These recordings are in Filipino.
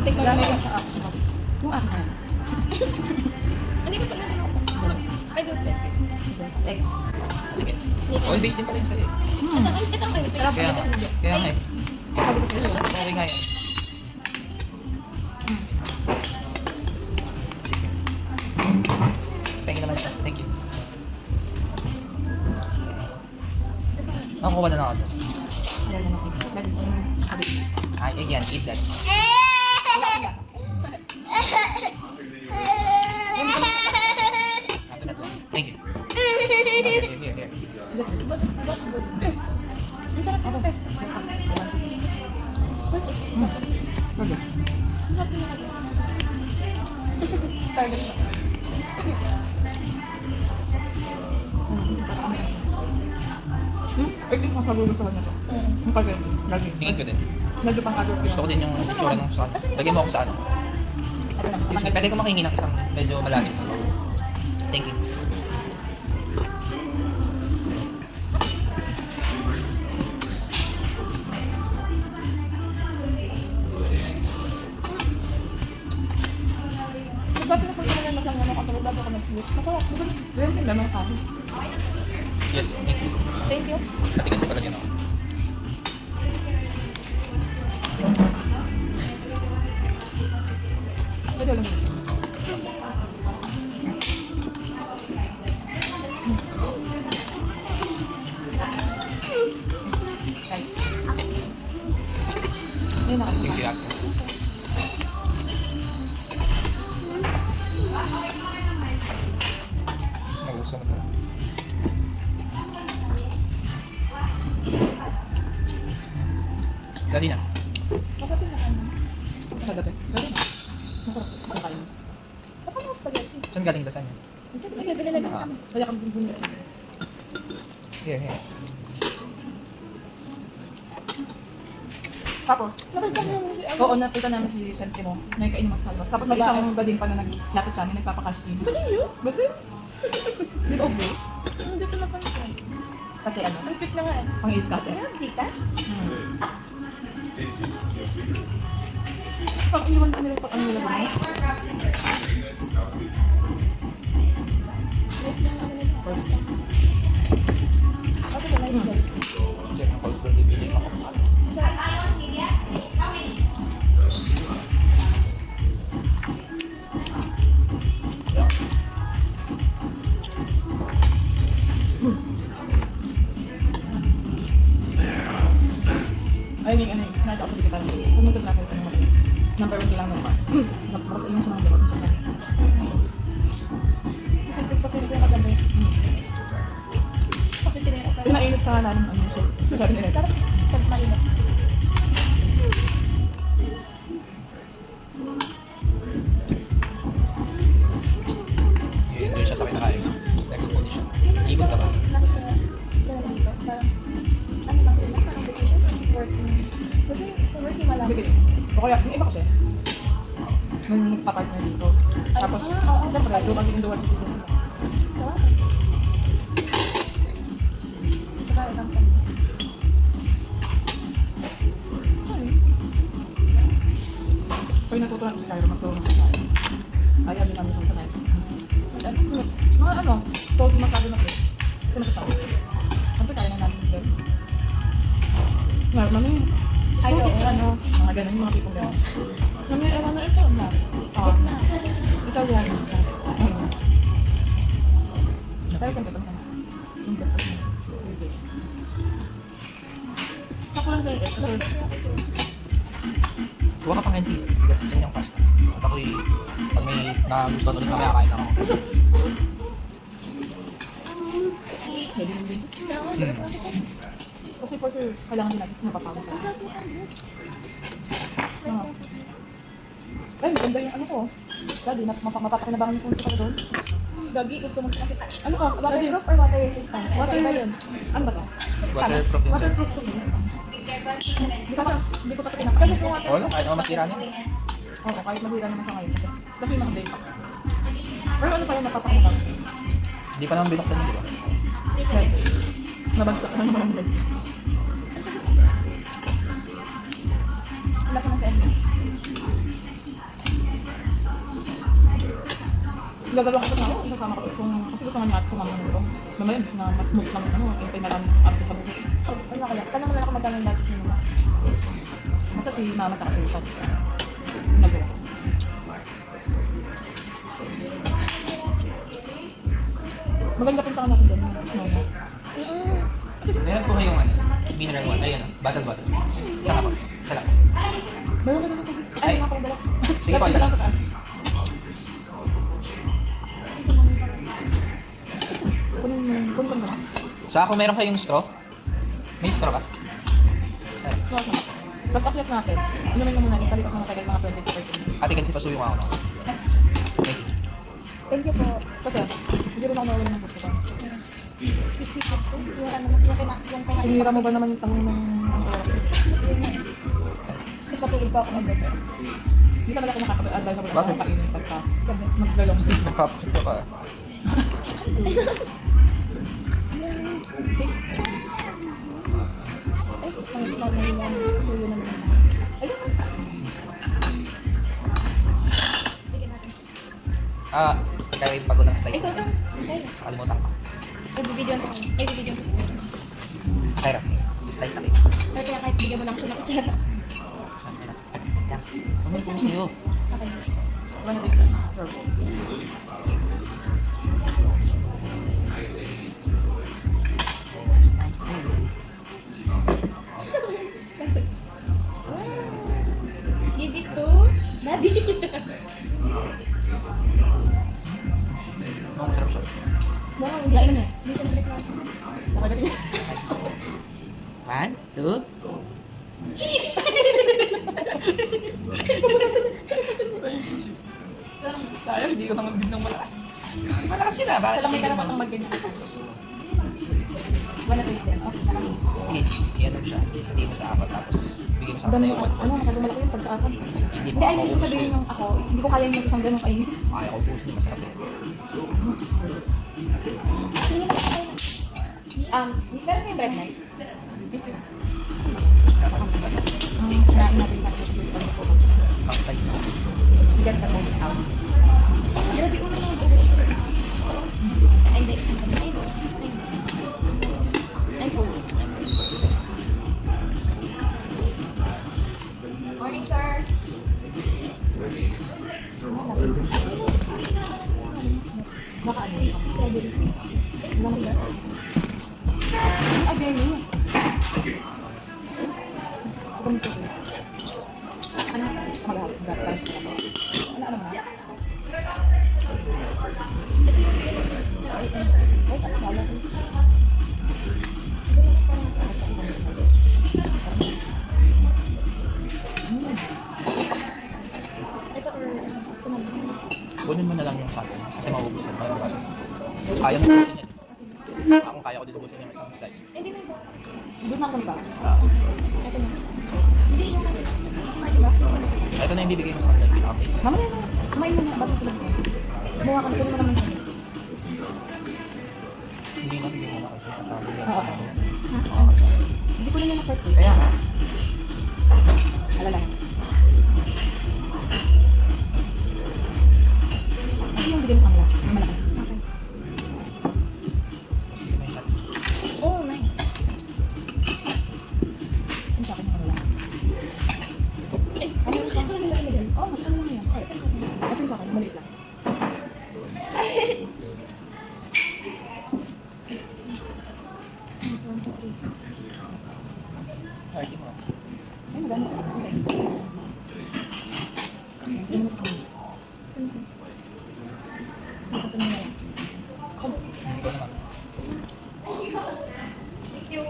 Take Dami mo lang sa action. Yung akin. Hindi ko pala ako. I don't like it. Like, Oil-based din pala yung sa'yo. Ito kayo. Kaya nga. Kaya nga eh. sabi ko sa'yo. Okay nga yan. Sige. Pengi naman siya. Thank you. Ako kuha na lang ako. Ayan naman ako. Pwede ko yung sabi. Ay, again, eat that. After that one. Thank you. Here. Ang sarap yung test. Pwede. Target na. I think masagugustuhan niya to. Yung pag lagi. Tingin ko din. Medyo pang adult Gusto ko din yung itsura ng sa lagyan mo ako sa ano. Ito na. Excuse me, pwede ko makihingi ng isang medyo malalim. Thank you. Diba pinapunta na mas ang ano katulad bago ka mag-switch? Masarap. Diba? Meron din lamang kanin. Yes, thank you. Thank you. Patigan ko palagyan ako. Pwede lang. Ayun na. Thank you, Ate. Nagustuhan mo to. Dali na. Masarap yung nakain. Sa gabi. Pwede na. Masarap. Ang kain. Baka mga spaghetti. Saan galing dasan niya? Kasi pinilagyan Ah. kami. Kaya kang bumbuni. Here. Tapos, Nakita niyo yung oo, nakita namin si Sentimo. Nakikain ng Starbucks. Tapos may isang bading pa na naglapit sa amin, nagpapakash in. Pwede yun? Bakit? Di ba okay? Hindi ko napansin. Kasi ano, Ang cute na nga eh. pang i-scatter. Ayun, Gcash? Pag iniwan pa nila pag ano nila ba? Yes lang naman nila. First. Okay na lang yun. Check ang call for bibili ako. Ayun yung ano, nakita ko sa digital. Pumunta na ako ng mga number 1 lang naman. Tapos ayun sa mga diba, sa kanya. Kasi pagpapil ko yung kagabi. Kasi tinira ko. Pinainit ka nga namin, ano, so, sabi nila, Sarap. Pag mainit. Yun, doon siya sa kinakain. Nag-good siya. Ibon ka ba? Nakita ganun dito. Parang, ano lang sila? Parang vacation. Working. Kasi working malaki. bigil. O kaya, yung iba kasi, nung nagpa-partner dito. Tapos, oo. syempre, lumang yung duwa sa dito. Diba? Saka ilang pa. Pag natutunan si Kyra, magtulong sa tayo. Ayaw din namin kung sanay. Mga ano, told masyado na po. Sino sa tao? Siyempre kaya na namin dito. Nga, mami, Ayaw. it's ano, mga ganun, yung mga tipong gano'n. Mami, ewan na ito na. Italianos na. Pero kung ito naman, yung gas kasi. Ako lang tayo, ito. Kuha ka pang NC. Bigas dyan yung pasta. At ako'y, pag may nagustuhan ulit kami, kakain ako. Pwede mo din. Kasi for sure, kailangan din natin napapagod. Ay, maganda yung ano ko. Daddy, mapapakinabangan yung punto ka doon. Gagi, ito mo kasi. Ano ka? Daddy, Waterproof or water resistance? water Iba yun. Ano ba to? Waterproof yun, sir. Waterproof to. Hindi ko pa ito pinakain. Kasi kung water. Wala, kahit ako masira niya. Oo, kahit masira naman sa ngayon. Kasi yung mga day pack. Pero ano pa yung napapakinabangan? Hindi pa naman binuksan yun, di ba? Nabagsak na naman ang legs. Nasa na siya. Gagalaw ko na ako, isasama ko. Kasi gusto nga niya at sumama nito. Mamaya, na mas smooth lang ano, hintay na lang arte sa buhay. Ano kaya? Tanong mo na ako magkano yung budget mo. Basta si mama at si Shan. Nagawa. Maganda punta ka natin doon. No. Meron po kayong ano, mineral water. Ayun, bottle water. Isa nga po. Isa lang. Meron ka dito. Ay, Ay. mga pagdala. Sige po, isa lang. Sa taas. Kunin ko na. Saka kung meron kayong straw, may straw ka? Ay, Pag-upload natin, inumin mo muna, italik ako matagal mga 20 to 30 minutes. ate kasi pasuyo ako. Thank you. Thank you po. Kasi, hindi rin ako nawala ng gusto ko. Sisipot ko. Yung ano, yung kinain. Hinira mo ba naman yung tanong ng oras? Tapos natulog pa ako ng better. Hindi talaga ako makapag-advise ako Bakit? ng kainin pagka mag-long sleep. Magpapasok ka pa. Ay, pangit na yan. Susuyo na naman. Ayun. Bigyan natin. Kaya yung bago ng Ay, slice. sobrang. Ay, Nakalimutan ko. bibidyoan ko. Ay, bibidyoan ko sa kanya. Kaya, slice na kayo. Kaya kahit bigyan mo lang siya ng kutsara. Yan. Kumay ko sa'yo. Okay. One of these things. Give it to Daddy. Ang masarap siya. Wow, Lain na. hindi siya nagreklamo. Nakagaling. 1, 2. Sayang, hindi ko naman din ng malakas. Malakas yun ah. Bakit Sa lang may hindi karapat naman? ang mag-ganyan. One of these then. Okay, nakagaling. Sige, i-ano siya. Hindi mo sa apat tapos bigay mo sa akin Dami na mo, yung ano, makalumalaki yun pag sa akin. Hindi Hindi, ay, hindi ko sabihin yung ako, hindi ko kaya yung isang ganong kainin. Kaya ko puso niya, masarap yun. Mister, may bread knife? Dapat yung ano, Sinain natin natin sa dito. pang slice na. Get the most out. Grabe ko naman. Ay, hindi. Ay, full. Morning, sir. Baka ano yun? Strawberry. One of these. Again, yun. Ganito ko. Ano? Maghahapon. Ano na? Ay, ano pala? Ito or ito na. Kunin mo na lang yung sa akin kasi maubos yung mga baso. Kaya mo ubusin yan. Ako kaya ko din ubusin yung isang slice. Hindi may box. Doon na ako sa Ito na. Hindi yung ano. Ito na yung bibigay mo sa kanila. Pinaka-plate. mamaya na. Kumain mo na. Bago sila dito. Kumuha ka na. Kunin mo naman siya. Hindi na, hindi mo na kasi sasabi yan. Oo. Hindi ko na yan na-first. Kaya nga. Alala. Ano yung bigyan sa kanila? Yung malaki. Okay. May shot. Oh, nice. Yung sa akin yung kanila. Ay, ano yung kaso nila nilagay? Oo, mas ano lang yan. Ito yung sa akin. Maliit lang. Party mo. Ay, madami ka. Yung sa inyo. Yes. Saan? Saan ka tumingin lang? Hindi ko naman. Thank you.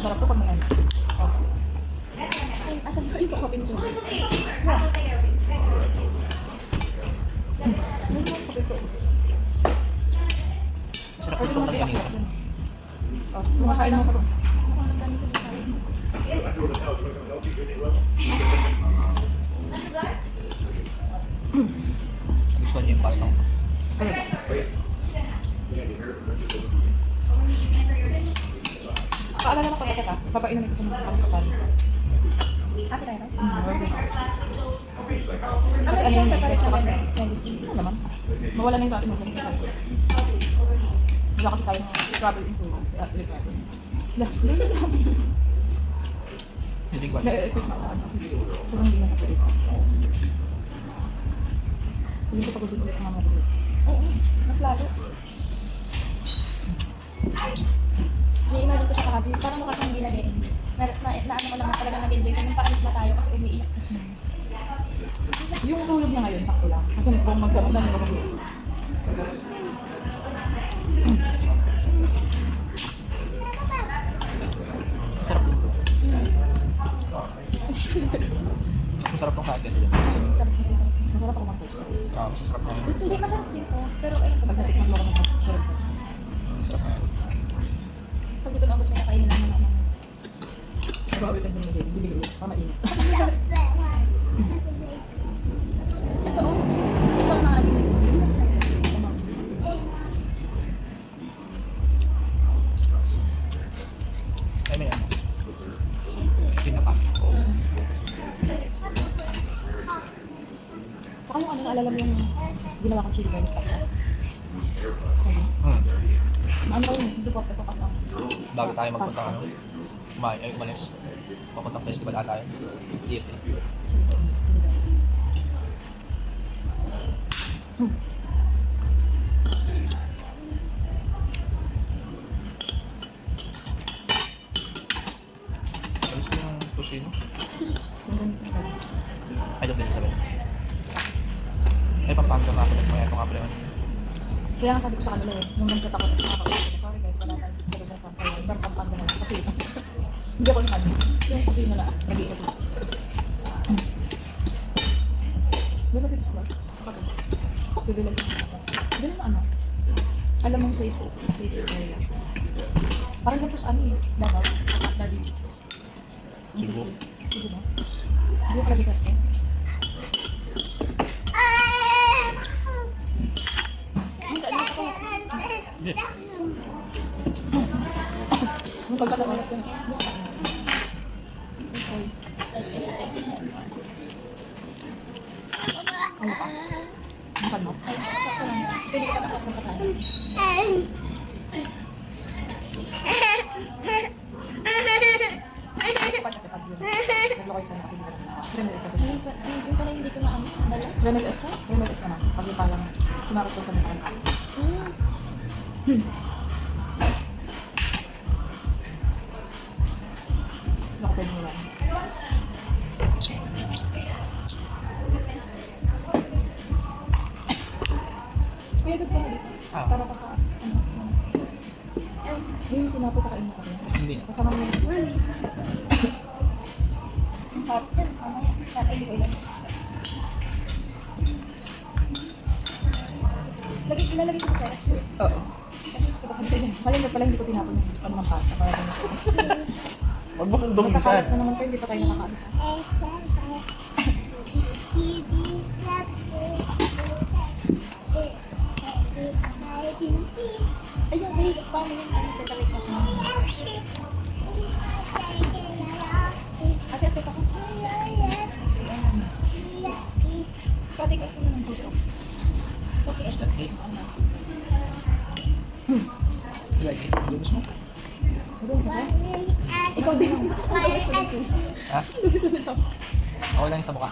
Sarap to pag may ano. Ay, asan ba ito? Kapin ko. nagustuhan niyo yung pasta ko. Talaga. Paalala na pala ka, papainan ito sa mga pagkakali. Kasi tayo, no? Kasi ano siya yung sa Paris resto na kasi? medicine. Ano naman? Mawala na yung ating mga ganito. Wala kasi tayo ng travel influence. Hindi ko alam. Na-exit na ako sa ano kasi sobrang hindi na sa Paris. Hindi ko pagod ulit ang mga ulit. Oo, mas lalo. May imagine ko siya kagabi, parang mukha siyang hindi nag-e-end. Na ano ko lang talaga nag-enjoy ko nung paalis na tayo kasi umiiyak na siya. Yung tulog niya ngayon, sakto lang. Kasi kung magkaroon na nila tulog. Masarap din. Mas masarap tong kain kasi dyan. Sarap kasi sarap. Masarap ako mag-post. Masarap na yun. Hindi, masarap din to. Pero ayun, Pag masarap. natikman mo ako ng sarap post. Masarap na yun. Pag dito naubos, may nakainin lang naman. Nag-aawit ang dyan na bibigay ulit. Mainit. Ito, oh. Ito na nga. Ay, may ano. Tinapa. Saka yung ano, naalala mo yung ginawa kong chili garlic pasta. Ano ba yun? Hindi ko ito kasi ang Bago tayo magpunta ano, umalis. Papuntang festival ata tayo. DFA. Alis ko yung tusino. yung ganyan sa garlic. Ay, doon din sabihin. Ay, pampanga nga ako nagmaya itong kapila. Kaya nga sabi ko sa kanila eh, nung nag-chat ako, sorry guys, wala tayong pizza rin ng pampanga. Pero pampanga na lang. Kasi hindi ako yung ano, yung kusino na nag-iisa sila. Doon natin sa vlog. Kapag privilege sa mga. Doon na ano, alam mong safe area. Parang tapos ano eh, Davao, Daddy. Cebu. Cebu ba? Hindi ko sabi ka eh. Hindi. Yung pagkakalat yun. Ano pa? Ano mo? Ay, sakto lang. Pwede ka pa pagkakain. Kasi pag yun, naglokoy ko na ako dito. Remedies kasi. Yung pala hindi ko na ano, dala. Remedies naman. Pag yung parang kumarasyon ka na sa kanila. Nakapag mo lang. Kuya, good ka na dito. Ah. Para pa yung tinapos kakain mo ka rin. Hindi na. Kasama mo yung Harap din, mamaya. Sana hindi ko ilan. Ilalagay ko sa ref. Oo. Kasi ito sabi ko yun. Sayang na pala hindi ko tinapon yung ano ng pasta. Para ganun. Huwag mo sundong Magkakalat na naman kayo, hindi pa tayo nakakaalis. Ayun, wait. Paano yung ano sa tarik ako? Ate, ate, ako. Pati ka na ng juice. Okay. Is that it? Like it? Lubos mo? Ano sa sa'yo? Ikaw din. Ha? Okay lang yung sa mukha.